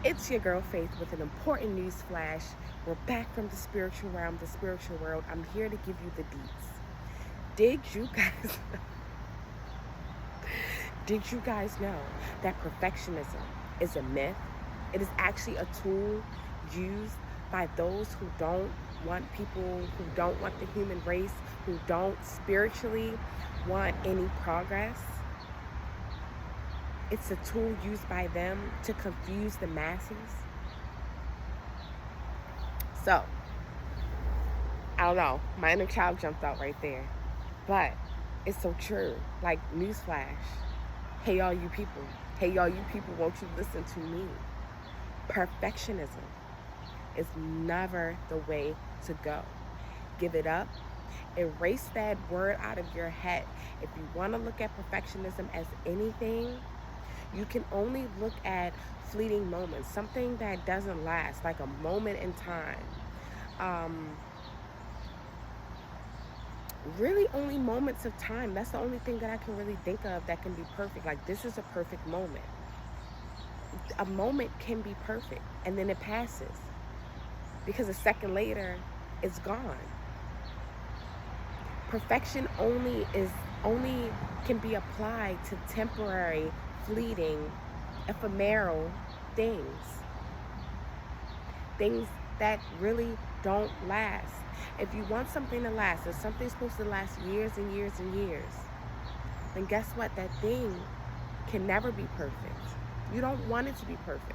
It's your girl Faith with an important news flash. We're back from the spiritual realm, the spiritual world. I'm here to give you the deets. Did you guys did you guys know that perfectionism is a myth? It is actually a tool used by those who don't want people, who don't want the human race, who don't spiritually want any progress. It's a tool used by them to confuse the masses. So, I don't know. My inner child jumped out right there. But it's so true. Like, newsflash. Hey, all you people. Hey, all you people, won't you listen to me? Perfectionism is never the way to go. Give it up. Erase that word out of your head. If you want to look at perfectionism as anything, you can only look at fleeting moments, something that doesn't last, like a moment in time. Really only moments of time. That's the only thing that I can really think of that can be perfect. Like, this is a perfect moment. A moment can be perfect and then it passes because a second later it's gone. Perfection only can be applied to temporary, fleeting, ephemeral things. Things that really don't last. If you want something to last, if something's supposed to last years and years and years, then guess what? That thing can never be perfect. You don't want it to be perfect.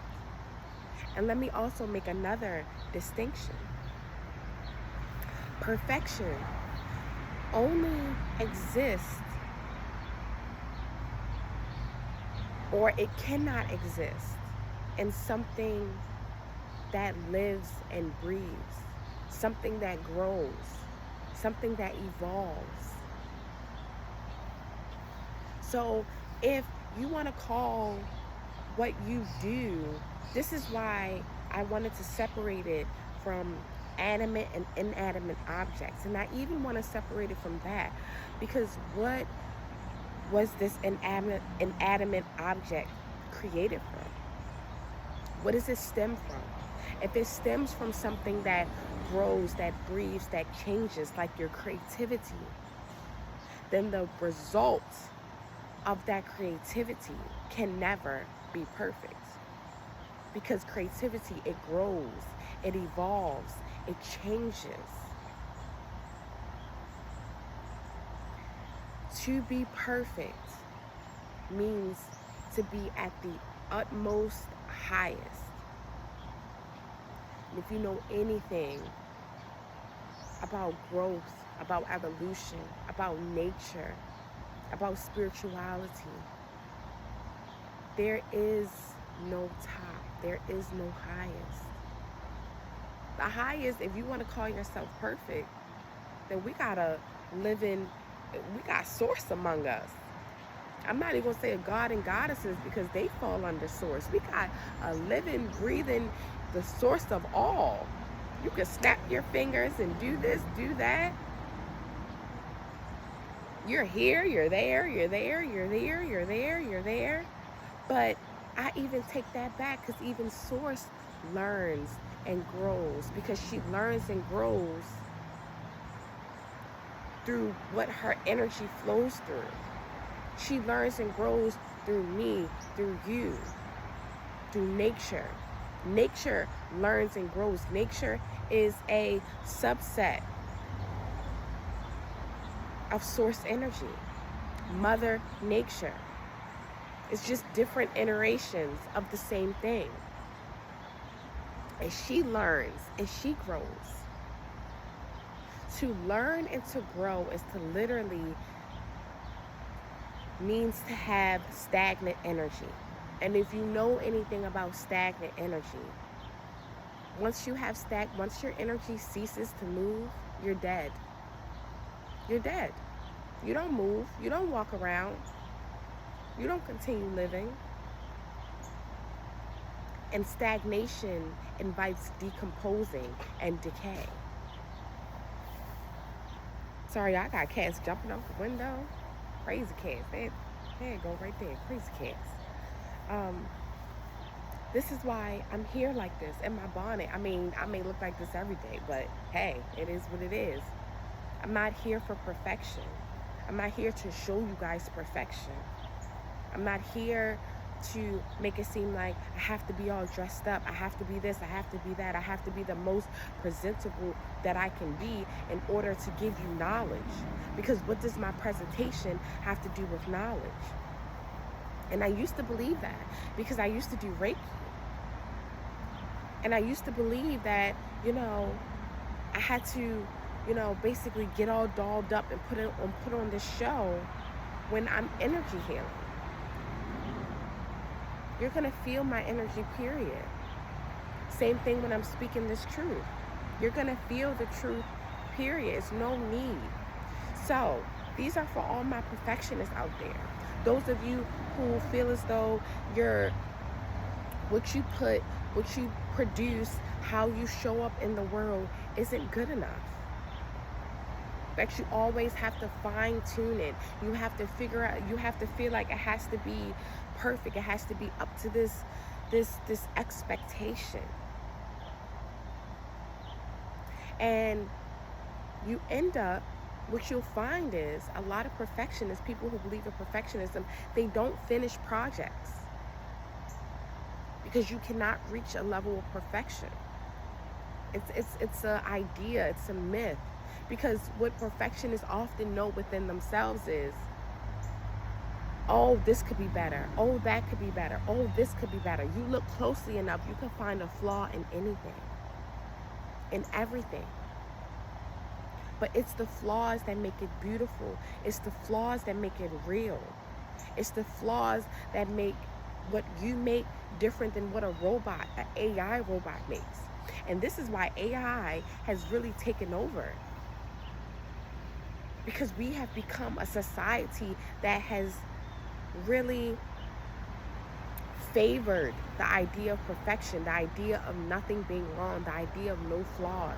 And let me also make another distinction. Perfection only exists, or it cannot exist, in something that lives and breathes, something that grows, something that evolves. So if you want to call what you do, this is why I wanted to separate it from animate and inanimate objects. And I even want to separate it from that, because what was this inanimate object created from? What does it stem from? If it stems from something that grows, that breathes, that changes, like your creativity, then the result of that creativity can never be perfect. Because creativity, it grows, it evolves, it changes. To be perfect means to be at the utmost highest. And if you know anything about growth, about evolution, about nature, about spirituality, there is no top, there is no highest. The highest, if you want to call yourself perfect, then we got source among us. I'm not even going to say a god and goddesses, because they fall under source. We got a living, breathing, the source of all. You can snap your fingers and do this, do that. You're here, you're there, you're there, you're there, you're there, you're there. But I even take that back, because even source learns and grows, because she learns and grows through what her energy flows through. She learns and grows through me, through you, through nature. Nature learns and grows. Nature is a subset of source energy. Mother Nature. It's just different iterations of the same thing. And she learns and she grows. To learn and to grow is to literally means to have stagnant energy. And if you know anything about stagnant energy, once your energy ceases to move, you're dead. You're dead. You don't move. You don't walk around. You don't continue living. And stagnation invites decomposing and decay. Sorry, I got cats jumping out the window. Crazy cats. There you go, right there. Crazy cats. This is why I'm here like this in my bonnet. I mean, I may look like this every day, but hey, it is what it is. I'm not here for perfection. I'm not here to show you guys perfection. I'm not here to make it seem like I have to be all dressed up. I have to be this. I have to be that. I have to be the most presentable that I can be in order to give you knowledge. Because what does my presentation have to do with knowledge? And I used to believe that because I used to do Reiki. And I used to believe that, I had to, basically get all dolled up and put on this show when I'm energy healing. You're going to feel my energy, period. Same thing when I'm speaking this truth. You're going to feel the truth, period. It's no need. So these are for all my perfectionists out there. Those of you who feel as though what you produce, how you show up in the world isn't good enough. That you always have to fine tune it. You have to figure out, you have to feel like it has to be perfect. It has to be up to this expectation. And you end up, what you'll find is a lot of perfectionists, people who believe in perfectionism, they don't finish projects because you cannot reach a level of perfection. It's an idea, it's a myth. Because what perfectionists often know within themselves is, oh, this could be better. Oh, that could be better. Oh, this could be better. You look closely enough, you can find a flaw in anything, in everything. But it's the flaws that make it beautiful. It's the flaws that make it real. It's the flaws that make what you make different than what a robot, an AI robot makes. And this is why AI has really taken over. Because we have become a society that has really favored the idea of perfection, the idea of nothing being wrong, the idea of no flaws.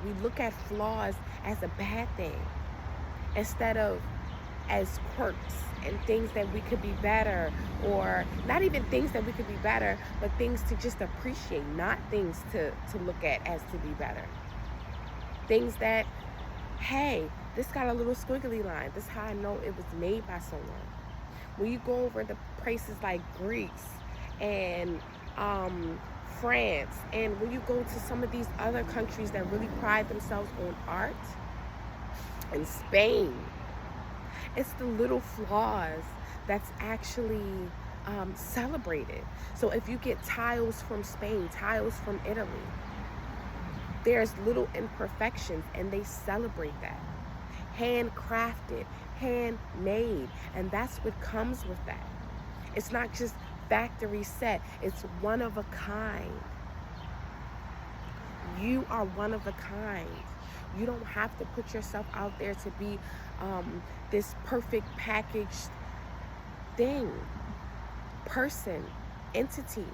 We look at flaws as a bad thing instead of as quirks and things that we could be better, or not even things that we could be better, but things to just appreciate, not things to look at as to be better. Things that, hey, this got a little squiggly line. This is how I know it was made by someone. When you go over to places like Greece and France, and when you go to some of these other countries that really pride themselves on art, and Spain, it's the little flaws that's actually celebrated. So if you get tiles from Spain, tiles from Italy, there's little imperfections, and they celebrate that. Handcrafted, handmade, and that's what comes with that. It's not just factory set, it's one of a kind. You are one of a kind. You don't have to put yourself out there to be this perfect packaged thing, person, entity.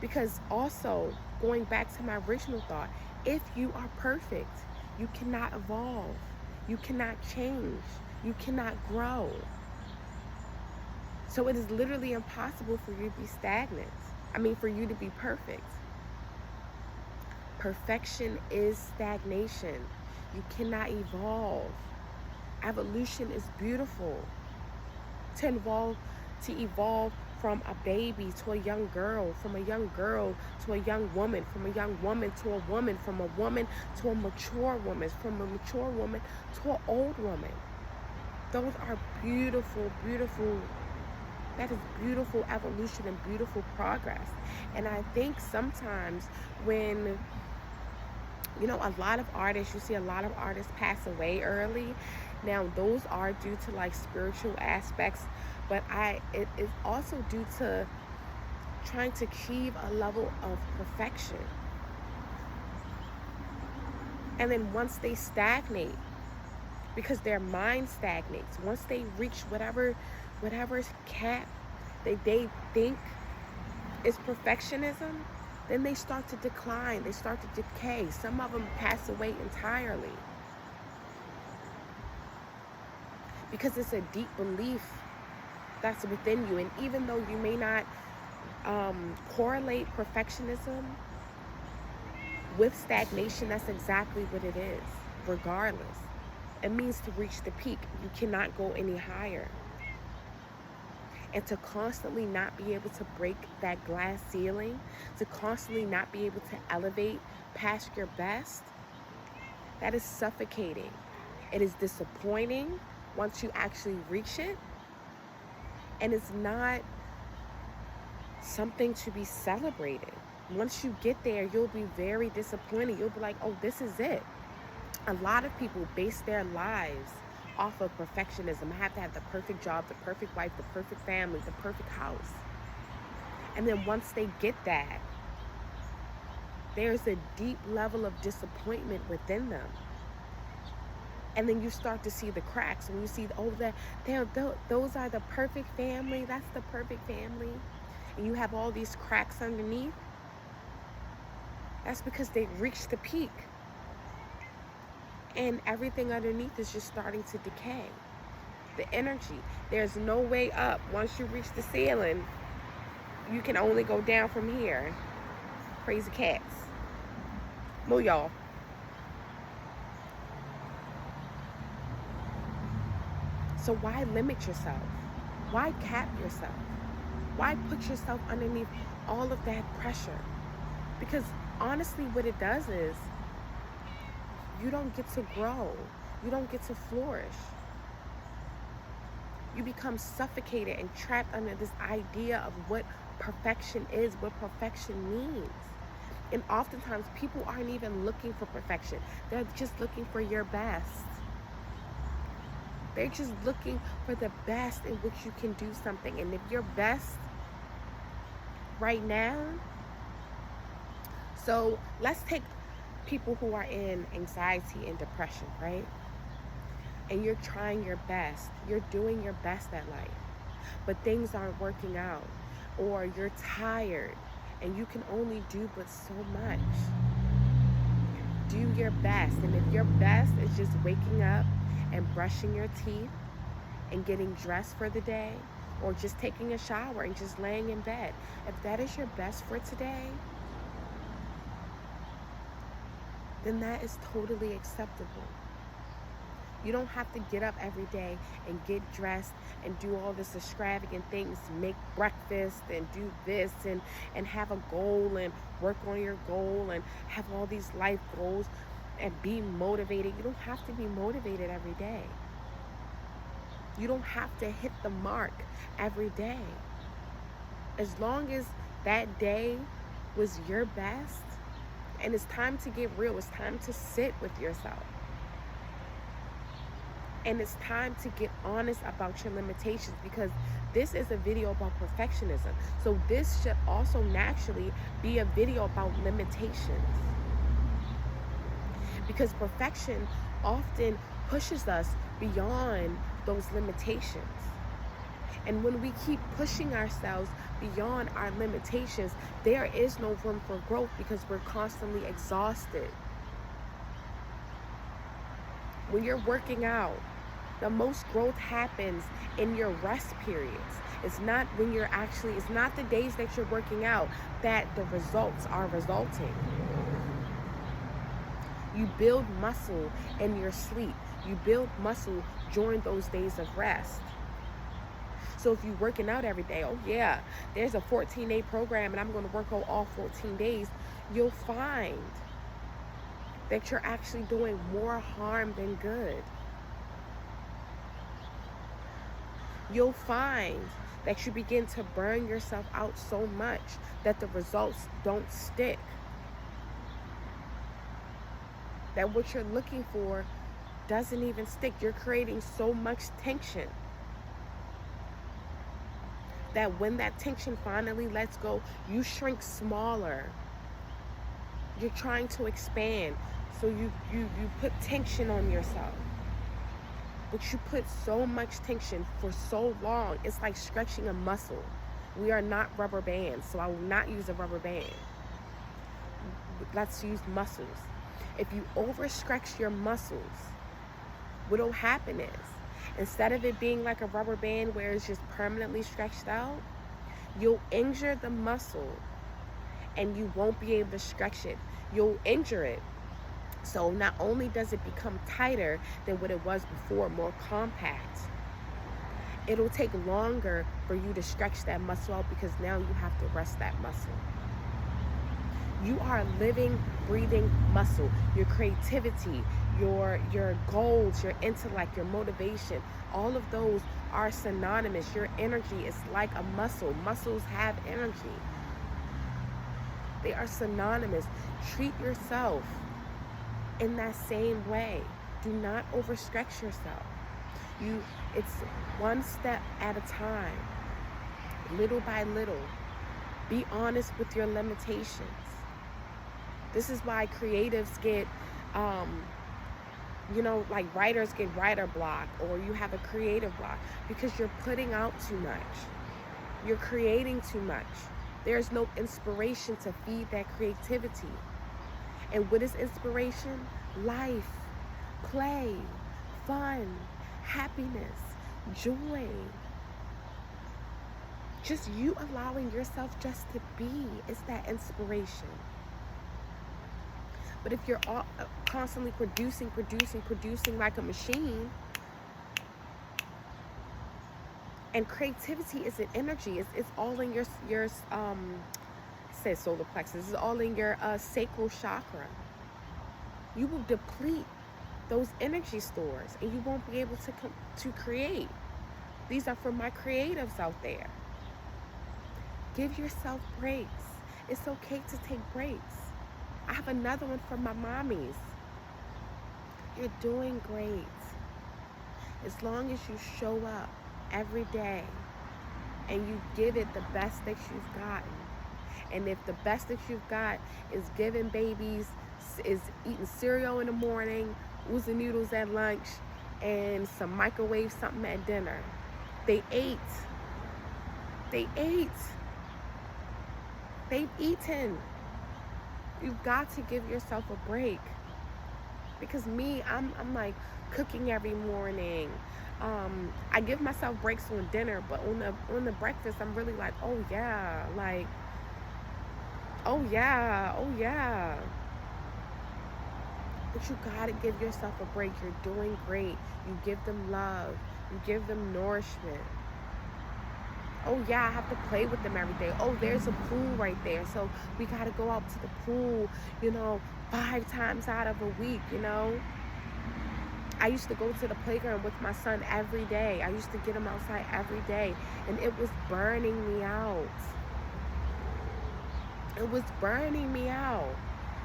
Because also, going back to my original thought, if you are perfect, you cannot evolve, you cannot change, you cannot grow. So it is literally impossible for you to be stagnant. For you to be perfect. Perfection is stagnation. You cannot evolve. Evolution is beautiful. To evolve from a baby to a young girl, from a young girl to a young woman, from a young woman to a woman, from a woman to a mature woman, from a mature woman to an old woman. Those are beautiful, beautiful. That is beautiful evolution and beautiful progress. And I think sometimes when, a lot of artists, you see a lot of artists pass away early. Now, those are due to like spiritual aspects, but it is also due to trying to achieve a level of perfection. And then once they stagnate, because their mind stagnates, once they reach whatever's cap they think is perfectionism, then they start to decline, they start to decay. Some of them pass away entirely. Because it's a deep belief that's within you. And even though you may not correlate perfectionism with stagnation, that's exactly what it is, regardless. It means to reach the peak. You cannot go any higher. And to constantly not be able to break that glass ceiling, to constantly not be able to elevate past your best, that is suffocating. It is disappointing once you actually reach it. And it's not something to be celebrated. Once you get there, you'll be very disappointed. You'll be like, oh, this is it. A lot of people base their lives off of perfectionism. I have to have the perfect job, the perfect wife, the perfect family, the perfect house. And then once they get that, there's a deep level of disappointment within them. And then you start to see the cracks. When you see, oh, those are the perfect family. That's the perfect family. And you have all these cracks underneath. That's because they reached the peak. And everything underneath is just starting to decay. The energy. There's no way up. Once you reach the ceiling, you can only go down from here. Crazy cats. Move, y'all. So why limit yourself? Why cap yourself? Why put yourself underneath all of that pressure? Because honestly, what it does is you don't get to grow. You don't get to flourish. You become suffocated and trapped under this idea of what perfection is, what perfection means. And oftentimes people aren't even looking for perfection. They're just looking for your best. They're just looking for the best in which you can do something. And if your best right now, so let's take people who are in anxiety and depression, right? And you're trying your best. You're doing your best at life. But things aren't working out. Or you're tired and you can only do but so much. Do your best. And if your best is just waking up and brushing your teeth and getting dressed for the day, or just taking a shower and just laying in bed, if that is your best for today, then that is totally acceptable. You don't have to get up every day and get dressed and do all this extravagant things, make breakfast and do this and have a goal and work on your goal and have all these life goals and be motivated. You don't have to be motivated every day. You don't have to hit the mark every day. As long as that day was your best, and it's time to get real, it's time to sit with yourself. And it's time to get honest about your limitations, because this is a video about perfectionism. So this should also naturally be a video about limitations. Because perfection often pushes us beyond those limitations. And when we keep pushing ourselves beyond our limitations, there is no room for growth because we're constantly exhausted. When you're working out, the most growth happens in your rest periods. It's not when you're actually, it's not the days that you're working out that the results are resulting. You build muscle in your sleep. You build muscle during those days of rest. So if you're working out every day, oh yeah, there's a 14-day program and I'm going to work out all 14 days, you'll find that you're actually doing more harm than good. You'll find that you begin to burn yourself out so much that the results don't stick. That what you're looking for doesn't even stick. You're creating so much tension that when that tension finally lets go, you shrink smaller. You're trying to expand, so you put tension on yourself. But you put so much tension for so long, it's like stretching a muscle. We are not rubber bands, so I will not use a rubber band. Let's use muscles. If you overstretch your muscles, what will happen is Instead of it being like a rubber band where it's just permanently stretched out, you'll injure the muscle and you won't be able to stretch it. You'll injure it. So not only does it become tighter than what it was before, more compact, it'll take longer for you to stretch that muscle out because now you have to rest that muscle. You are a living, breathing muscle. Your creativity, your goals, your intellect, your motivation, all of those are synonymous. Your energy is like a muscle. Muscles have energy. They are synonymous. Treat yourself in that same way. Do not overstretch yourself. It's one step at a time, little by little. Be honest with your limitations. This is why creatives get, like writers get writer block, or you have a creative block, because you're putting out too much. You're creating too much. There's no inspiration to feed that creativity. And what is inspiration? Life, play, fun, happiness, joy. Just you allowing yourself just to be is that inspiration. But if you're constantly producing like a machine, and creativity is an energy, it's all in your say solar plexus, it's all in your sacral chakra. You will deplete those energy stores and you won't be able to create. These are for my creatives out there. Give yourself breaks. It's okay to take breaks. I have another one for my mommies. You're doing great. As long as you show up every day and you give it the best that you've gotten. And if the best that you've got is giving babies, is eating cereal in the morning, oozing noodles at lunch, and some microwave something at dinner. They ate. They've eaten. You've got to give yourself a break. Because me, I'm like cooking every morning. I give myself breaks on dinner, but on the breakfast, I'm really like, oh yeah, like, oh yeah. But you gotta give yourself a break. You're doing great. You give them love. You give them nourishment. Oh yeah, I have to play with them every day. Oh, there's a pool right there, so we gotta go out to the pool, 5 times out of a week, I used to go to the playground with my son every day. I used to get him outside every day, and it was burning me out. It was burning me out.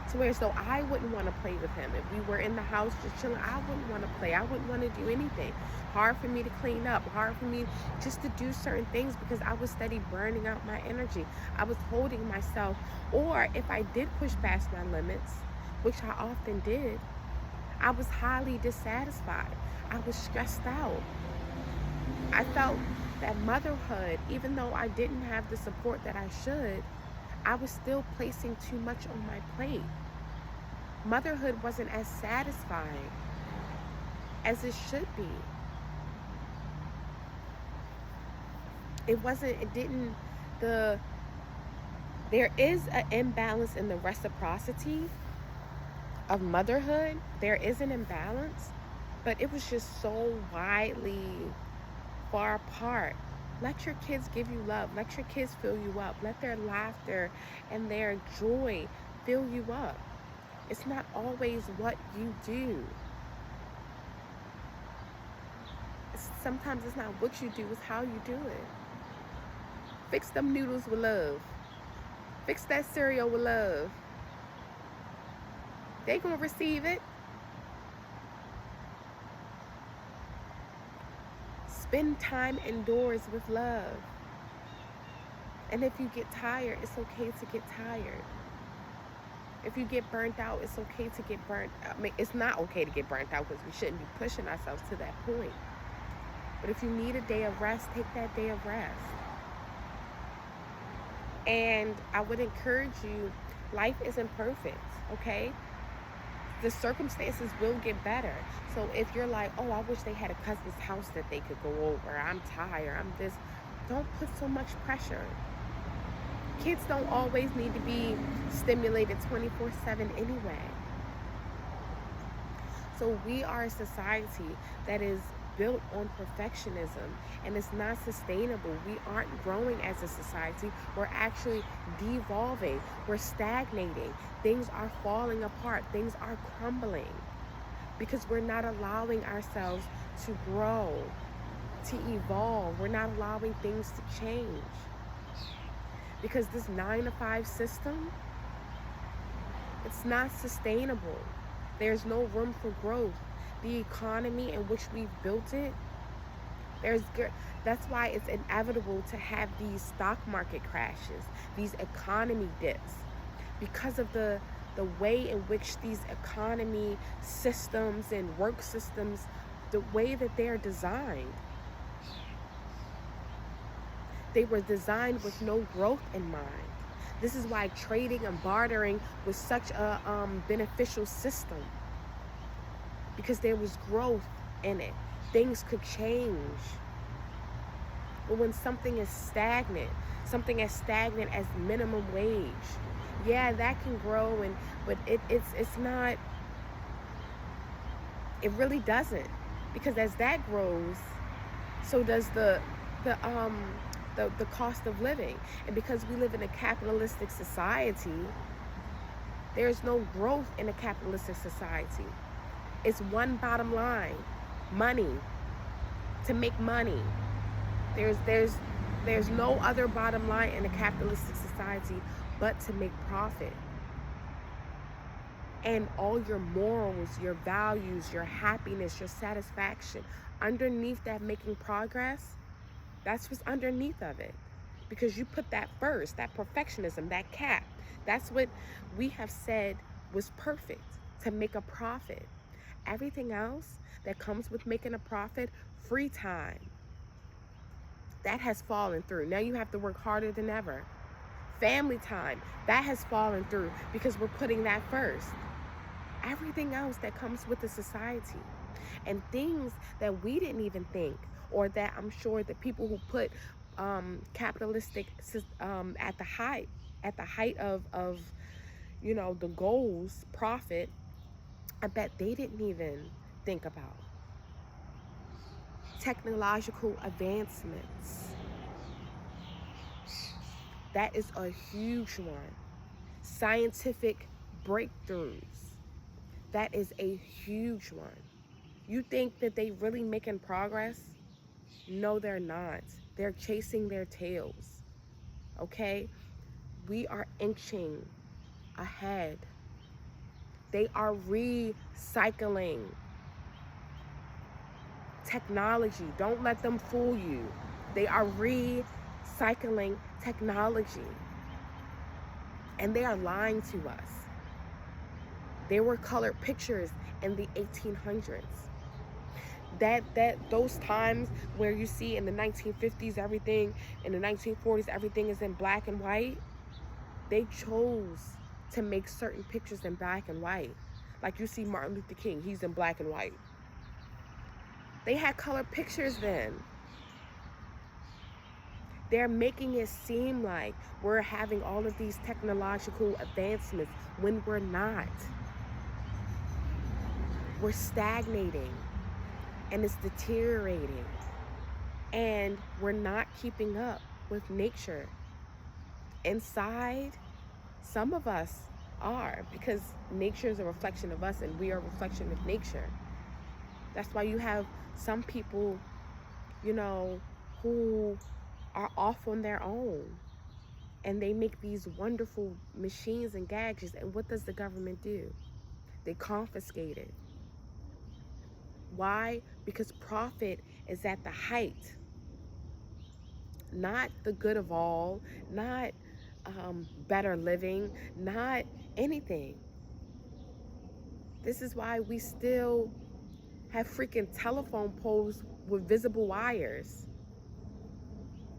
So I wouldn't want to play with him. If we were in the house just chilling, I wouldn't want to play. I wouldn't want to do anything. Hard for me to clean up. Hard for me just to do certain things because I was steady burning out my energy. I was holding myself. Or if I did push past my limits, which I often did, I was highly dissatisfied. I was stressed out. I felt that motherhood, even though I didn't have the support that I should, I was still placing too much on my plate. Motherhood wasn't as satisfying as it should be. There is an imbalance in the reciprocity of motherhood. There is an imbalance, but it was just so widely far apart. Let your kids give you love. Let your kids fill you up. Let their laughter and their joy fill you up. It's not always what you do. Sometimes it's not what you do, it's how you do it. Fix them noodles with love. Fix that cereal with love. They're going to receive it. Spend time indoors with love. And if you get tired, it's okay to get tired. If you get burnt out, it's okay to get burnt out. I mean, it's not okay to get burnt out because we shouldn't be pushing ourselves to that point. But if you need a day of rest, take that day of rest. And I would encourage you, life isn't perfect, okay? the circumstances will get better. So if you're like, oh, I wish they had a cousin's house that they could go over, I'm tired, I'm this, don't put so much pressure. Kids don't always need to be stimulated 24/7 anyway. So we are a society that is built on perfectionism, and it's not sustainable. We aren't growing as a society. We're actually devolving. We're stagnating. Things are falling apart. Things are crumbling because we're not allowing ourselves to grow, to evolve. We're not allowing things to change. Because this 9-to-5 system, it's not sustainable. There's no room for growth. The economy in which we've built it, that's why it's inevitable to have these stock market crashes, these economy dips, because of the way in which these economy systems and work systems, the way that they're designed. They were designed with no growth in mind. This is why trading and bartering was such a beneficial system, because there was growth in it. Things could change. But when something is stagnant, something as stagnant as minimum wage, yeah, that can grow, but it's not. It really doesn't, because as that grows, so does the cost of living. And because we live in a capitalistic society, there's no growth in a capitalistic society. It's one bottom line: money. To make money. There's no other bottom line in a capitalistic society but to make profit. And all your morals, your values, your happiness, your satisfaction, underneath that making progress, that's what's underneath of it. Because you put that first, that perfectionism, that cap. That's what we have said was perfect, to make a profit. Everything else that comes with making a profit, free time, that has fallen through. Now you have to work harder than ever. Family time, that has fallen through because we're putting that first. Everything else that comes with the society, and things that we didn't even think, or that I'm sure the people who put capitalistic at the height of the goals, profit, I bet they didn't even think about. Technological advancements, that is a huge one. Scientific breakthroughs, that is a huge one. You think that they really making progress? No, they're not. They're chasing their tails. Okay? We are inching ahead. They are recycling technology. Don't let them fool you. They are recycling technology. And they are lying to us. There were colored pictures in the 1800s. Those times where you see in the 1950s everything, in the 1940s everything is in black and white, they chose to make certain pictures in black and white. Like you see Martin Luther King, he's in black and white. They had colored pictures then. They're making it seem like we're having all of these technological advancements when we're not. We're stagnating. And it's deteriorating, and we're not keeping up with nature. Inside, some of us are, because nature is a reflection of us and we are a reflection of nature. That's why you have some people, who are off on their own, and they make these wonderful machines and gadgets, and what does the government do? They confiscate it. Why? Because profit is at the height. Not the good of all, not better living, not anything. This is why we still have freaking telephone poles with visible wires.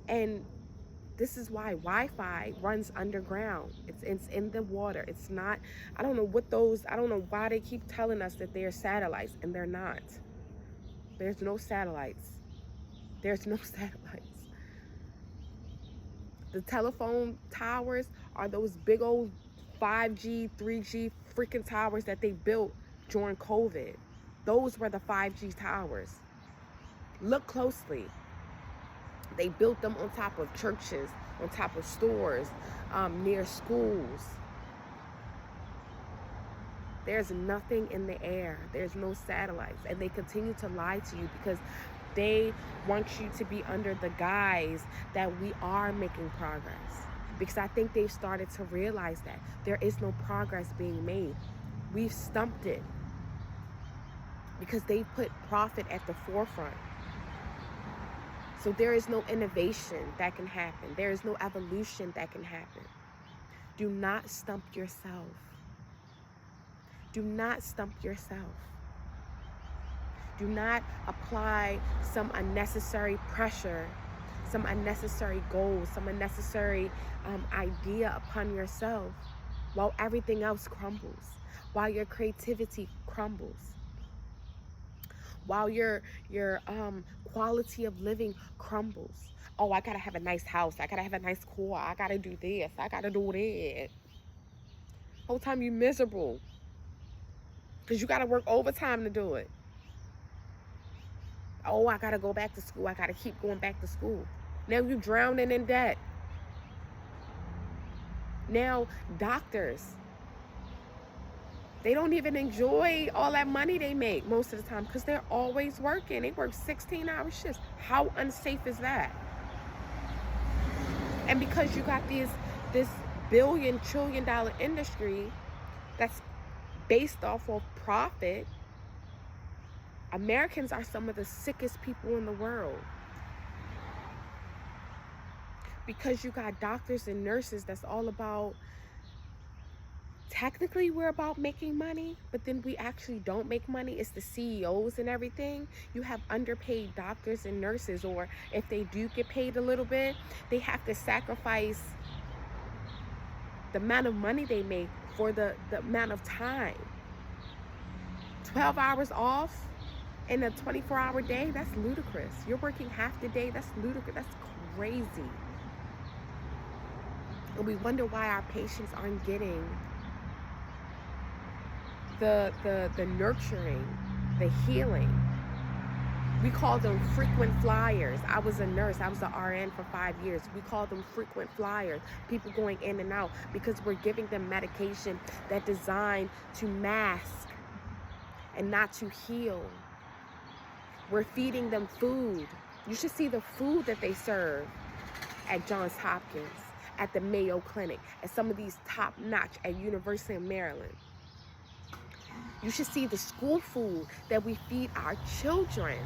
And This is why Wi-Fi runs underground. It's in the water. It's not, I don't know why they keep telling us that they're satellites, and they're not. There's no satellites. There's no satellites. The telephone towers are those big old 5G, 3G freaking towers that they built during COVID. Those were the 5G towers. Look closely. They built them on top of churches, on top of stores, near schools. There's nothing in the air. There's no satellites. And they continue to lie to you because they want you to be under the guise that we are making progress. Because I think they've started to realize that there is no progress being made. We've stumped it because they put profit at the forefront. So there is no innovation that can happen. There is no evolution that can happen. Do not stump yourself. Do not stump yourself. Do not apply some unnecessary pressure, some unnecessary goals, some unnecessary idea upon yourself while everything else crumbles, while your creativity crumbles, while your quality of living crumbles. Oh, I gotta have a nice house. I gotta have a nice car. I gotta do this. I gotta do that. Whole time you miserable because you gotta work overtime to do it. Oh, I gotta go back to school. I gotta keep going back to school. Now you're drowning in debt. Now doctors, they don't even enjoy all that money they make most of the time because they're always working. They work 16-hour shifts. How unsafe is that? And because you got this billion, trillion-dollar industry that's based off of profit, Americans are some of the sickest people in the world. Because you got doctors and nurses that's all about, technically we're about making money, but then we actually don't make money. It's the CEOs and everything. You have underpaid doctors and nurses, or if they do get paid a little bit, they have to sacrifice the amount of money they make for the amount of time. 12 hours off in a 24-hour day, that's ludicrous. You're working half the day, that's ludicrous, that's crazy. And we wonder why our patients aren't getting the nurturing, the healing. We call them frequent flyers. I was a nurse, I was an RN for 5 years. We call them frequent flyers, people going in and out, because we're giving them medication that's designed to mask and not to heal. We're feeding them food. You should see the food that they serve at Johns Hopkins, at the Mayo Clinic, at some of these top-notch at University of Maryland. You should see the school food that we feed our children.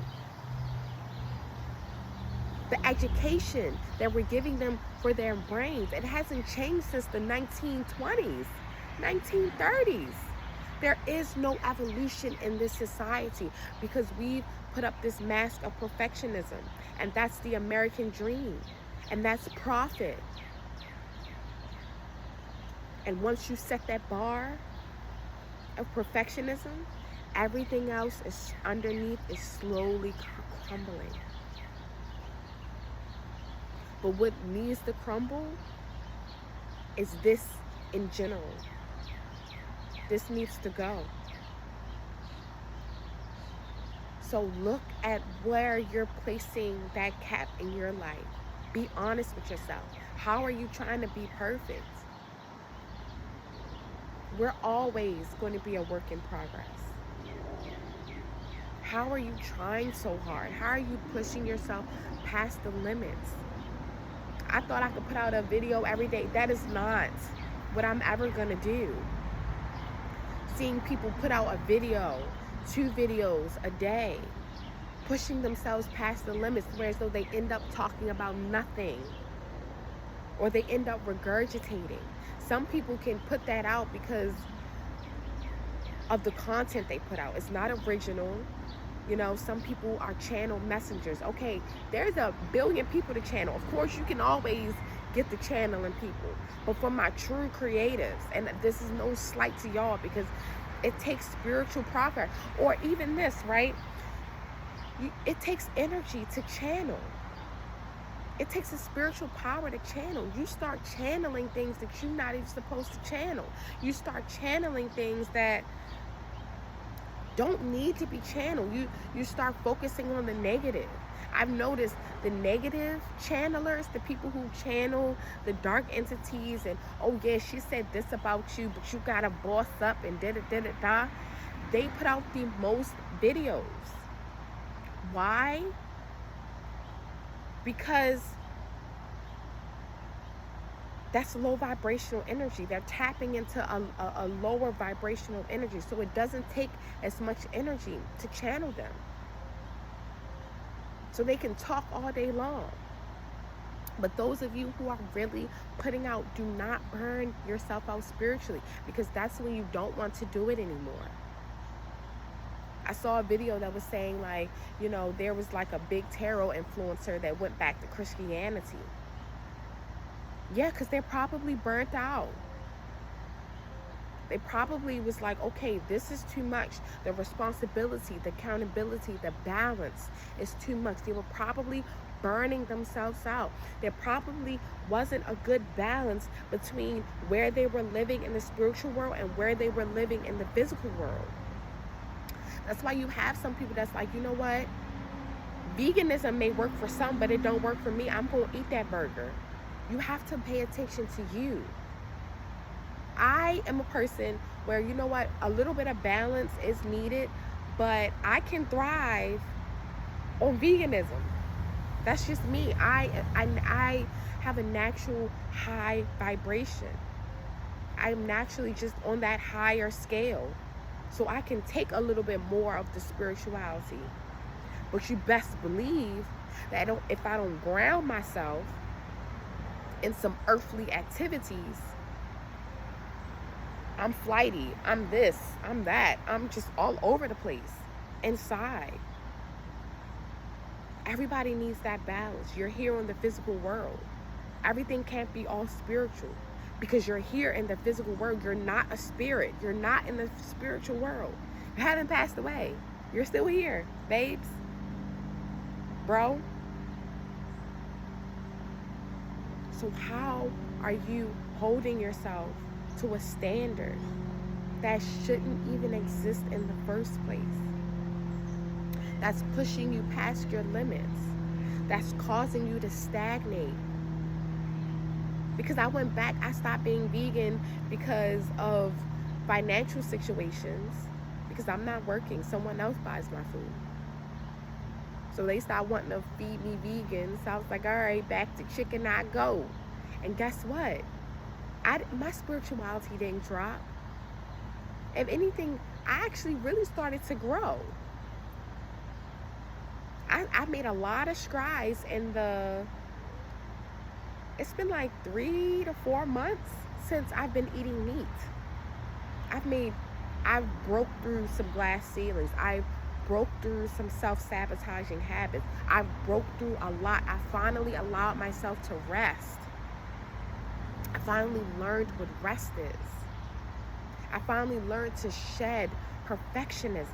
The education that we're giving them for their brains. It hasn't changed since the 1920s, 1930s. There is no evolution in this society because we've put up this mask of perfectionism, and that's the American dream, and that's profit. And once you set that bar of perfectionism, everything else is underneath is slowly crumbling. But what needs to crumble is this in general. This needs to go. So look at where you're placing that cap in your life. Be honest with yourself. How are you trying to be perfect? We're always going to be a work in progress. How are you trying so hard? How are you pushing yourself past the limits? I thought I could put out a video every day. That is not what I'm ever going to do. Seeing people put out a video, 2 videos a day, pushing themselves past the limits, whereas though they end up talking about nothing, or they end up regurgitating. Some people can put that out because of the content they put out. It's not original. You know, some people are channel messengers. Okay, there's a billion people to channel. Of course, you can always get the channeling people. But for my true creatives, and this is no slight to y'all, because it takes spiritual progress. Or even this, right? It takes energy to channel. It takes a spiritual power to channel. You start channeling things that you're not even supposed to channel. You start channeling things that don't need to be channeled. You start focusing on the negative. I've noticed the negative channelers, the people who channel the dark entities, and oh yeah, she said this about you, but you gotta boss up and da-da-da-da-da. They put out the most videos. Why? Because that's low vibrational energy. They're tapping into a lower vibrational energy. So it doesn't take as much energy to channel them. So they can talk all day long. But those of you who are really putting out, do not burn yourself out spiritually, because that's when you don't want to do it anymore. I saw a video that was saying, like, you know, there was like a big tarot influencer that went back to Christianity. Yeah, because they're probably burnt out. They probably was like, okay, this is too much. The responsibility, the accountability, the balance is too much. They were probably burning themselves out. There probably wasn't a good balance between where they were living in the spiritual world and where they were living in the physical world. That's why you have some people that's like, you know what? Veganism may work for some, but it don't work for me. I'm going to eat that burger. You have to pay attention to you. I am a person where, you know what, a little bit of balance is needed, but I can thrive on veganism. That's just me. I have a natural high vibration. I'm naturally just on that higher scale. So I can take a little bit more of the spirituality. But you best believe that if I don't ground myself in some earthly activities, I'm flighty, I'm this, I'm that, I'm just all over the place inside. Everybody needs that balance. You're here in the physical world. Everything can't be all spiritual, because you're here in the physical world. You're not a spirit. You're not in the spiritual world. You haven't passed away. You're still here, babes, bro. So how are you holding yourself to a standard that shouldn't even exist in the first place? That's pushing you past your limits. That's causing you to stagnate. Because I went back, I stopped being vegan because of financial situations, because I'm not working. Someone else buys my food. So they stopped wanting to feed me vegan. So I was like, all right, back to chicken I go. And guess what? My spirituality didn't drop. If anything, I actually really started to grow. I made a lot of strides in it's been like 3 to 4 months since I've been eating meat. I've broke through some glass ceilings. I broke through some self-sabotaging habits. I broke through a lot. I finally allowed myself to rest. I finally learned what rest is. I finally learned to shed perfectionism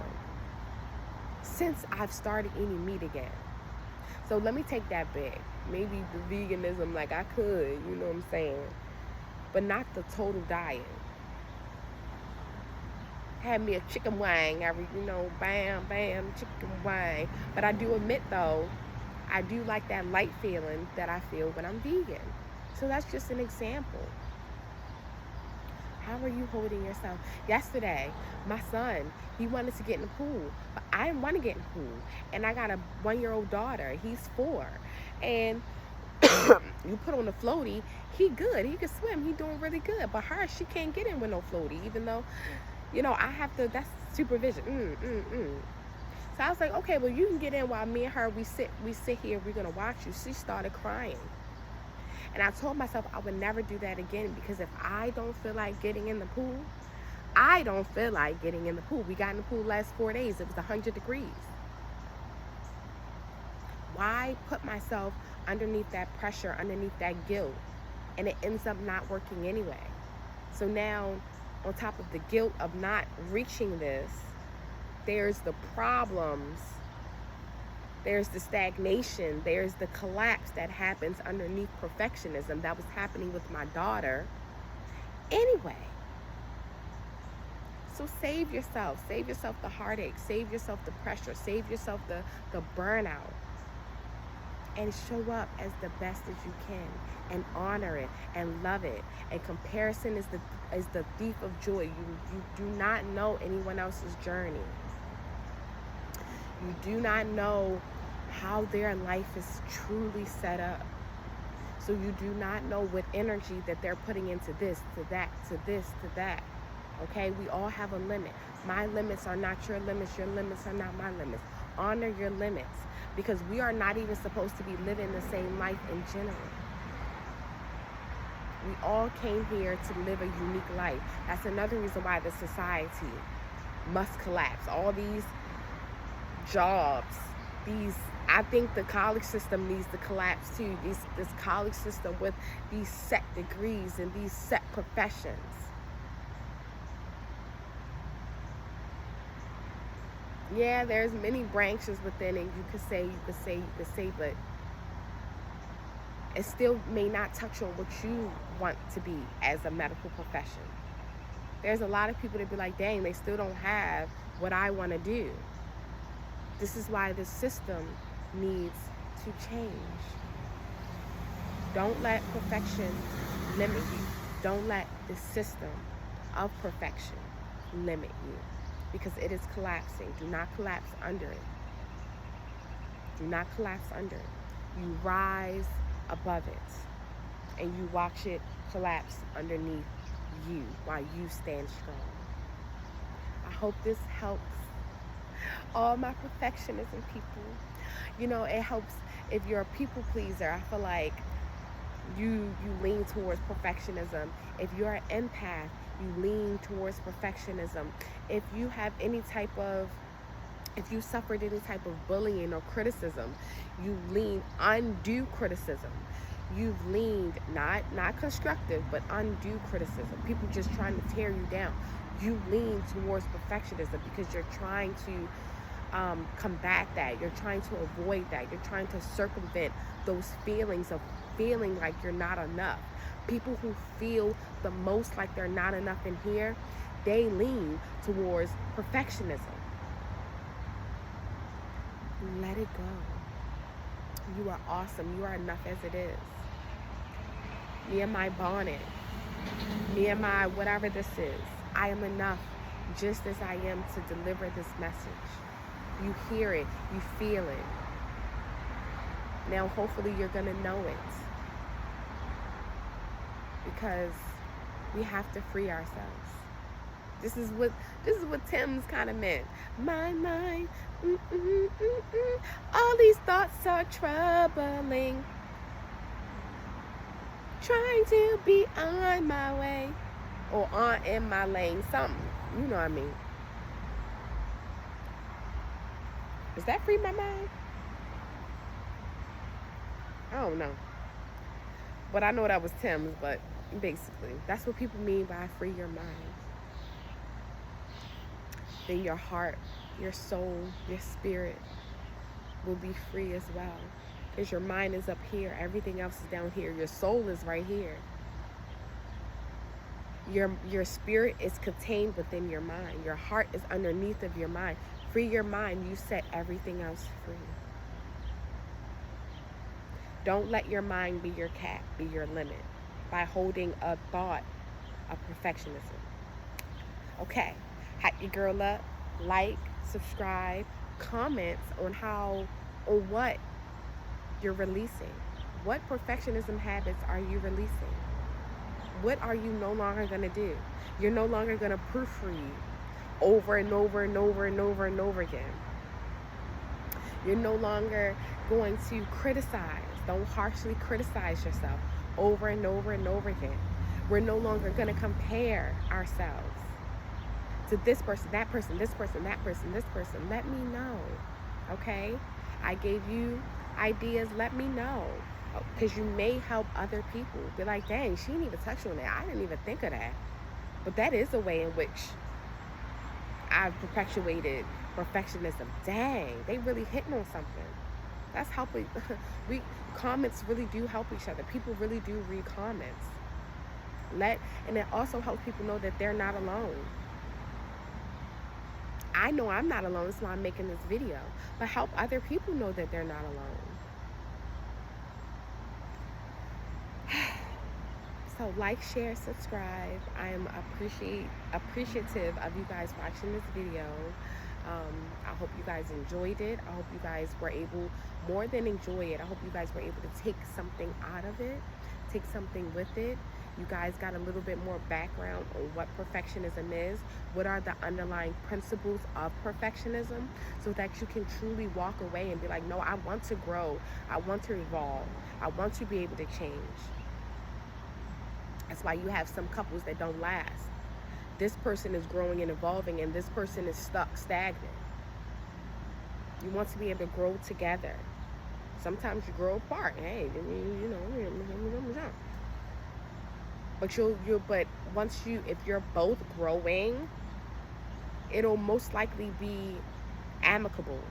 since I've started eating meat again. So let me take that back. Maybe the veganism, like I could, you know what I'm saying? But not the total diet. Had me a chicken wing every, bam, bam, chicken wing. But I do admit though, I do like that light feeling that I feel when I'm vegan. So that's just an example. How are you holding yourself? Yesterday, my son, he wanted to get in the pool, but I didn't want to get in the pool. And I got a 1-year-old daughter. He's 4. And you put on the floaty, he good. He can swim. He doing really good. But her, she can't get in with no floaty, even though, I have to, that's supervision. So I was like, okay, well, you can get in while me and her, we sit here, we're going to watch you. She started crying. And I told myself I would never do that again, because if I don't feel like getting in the pool, I don't feel like getting in the pool. We got in the pool last 4 days. It was 100 degrees. Why put myself underneath that pressure, underneath that guilt? and it ends up not working anyway. So now, on top of the guilt of not reaching this, there's the problems, there's the stagnation, there's the collapse that happens underneath perfectionism that was happening with my daughter anyway. So save yourself the heartache, save yourself the pressure, save yourself the burnout, and show up as the best as you can, and honor it and love it. And comparison is the thief of joy. You do not know anyone else's journey. You do not know how their life is truly set up. So you do not know what energy that they're putting into this, to that, to this, to that. Okay, we all have a limit. My limits are not your limits. Your limits are not my limits. Honor your limits, because we are not even supposed to be living the same life in general. We all came here to live a unique life. That's another reason why the society must collapse. All these jobs, I think the college system needs to collapse too. This college system with these set degrees and these set professions. Yeah, there's many branches within it. You could say, but it still may not touch on what you want to be as a medical profession. There's a lot of people that be like, dang, they still don't have what I want to do. This is why this system needs to change. Don't let perfection limit you. Don't let the system of perfection limit you, because it is collapsing. Do not collapse under it. Do not collapse under it. You rise above it, and you watch it collapse underneath you while you stand strong. I hope this helps all my perfectionism people. You know, it helps if you're a people pleaser. I feel like you lean towards perfectionism. If you're an empath, you lean towards perfectionism. If you suffered any type of bullying or criticism, you lean undue criticism. You've leaned not constructive, but undue criticism. People just trying to tear you down. You lean towards perfectionism because you're trying to combat that. You're trying to avoid that. You're trying to circumvent those feelings of feeling like you're not enough. People who feel the most like they're not enough in here, they lean towards perfectionism. Let it go. You are awesome. You are enough as it is. Me and my bonnet, me and my whatever this is, I am enough just as I am to deliver this message. You hear it, you feel it. Now hopefully you're gonna know it, because we have to free ourselves. This is what Tim's kind of meant. My mind, all these thoughts are troubling. Trying to be on my way, or on in my lane, something. You know what I mean? Is that free my mind? I don't know. But I know that was Tim's, but basically, that's what people mean by free your mind. Then your heart, your soul, your spirit will be free as well. Because your mind is up here. Everything else is down here. Your soul is right here. Your spirit is contained within your mind. Your heart is underneath of your mind. Free your mind. You set everything else free. Don't let your mind be your cap, be your limit, by holding a thought of perfectionism. Okay, hype your girl up, like, subscribe, comments on what you're releasing. What perfectionism habits are you releasing? What are you no longer going to do? You're no longer going to proofread over and over and over and over and over again. You're no longer going to criticize. Don't harshly criticize yourself over and over and over again. We're no longer going to compare ourselves to this person, that person, this person, that person, this person. Let me know, okay? I gave you ideas. Let me know, Because you may help other people. Be like, dang, she didn't even touch on that. I didn't even think of that. But that is a way in which I've perpetuated perfectionism. Dang, they really hitting on something. That's helping. We comments really do help each other. People really do read comments. And it also helps people know that they're not alone. I know I'm not alone, that's why I'm making this video. But help other people know that they're not alone. So like, share, subscribe. I am appreciative of you guys watching this video. I hope you guys enjoyed it. I hope you guys were able, more than enjoy it, I hope you guys were able to take something out of it, take something with it. You guys got a little bit more background on what perfectionism is, what are the underlying principles of perfectionism, so that you can truly walk away and be like, no, I want to grow, I want to evolve, I want to be able to change. That's why you have some couples that don't last. This person is growing and evolving, and this person is stuck, stagnant. You want to be able to grow together. Sometimes you grow apart. Hey, you know. But if you're both growing, it'll most likely be amicable.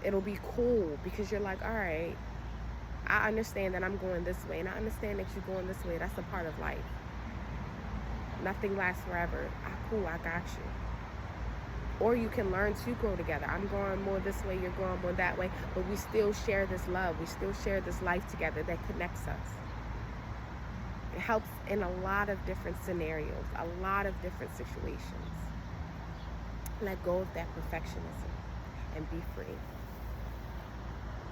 It'll be cool, because you're like, all right, I understand that I'm going this way, and I understand that you're going this way. That's a part of life. Nothing lasts forever. Cool, I got you. Or you can learn to grow together. I'm going more this way, you're going more that way, but we still share this love. We still share this life together that connects us. It helps in a lot of different scenarios, a lot of different situations. Let go of that perfectionism and be free.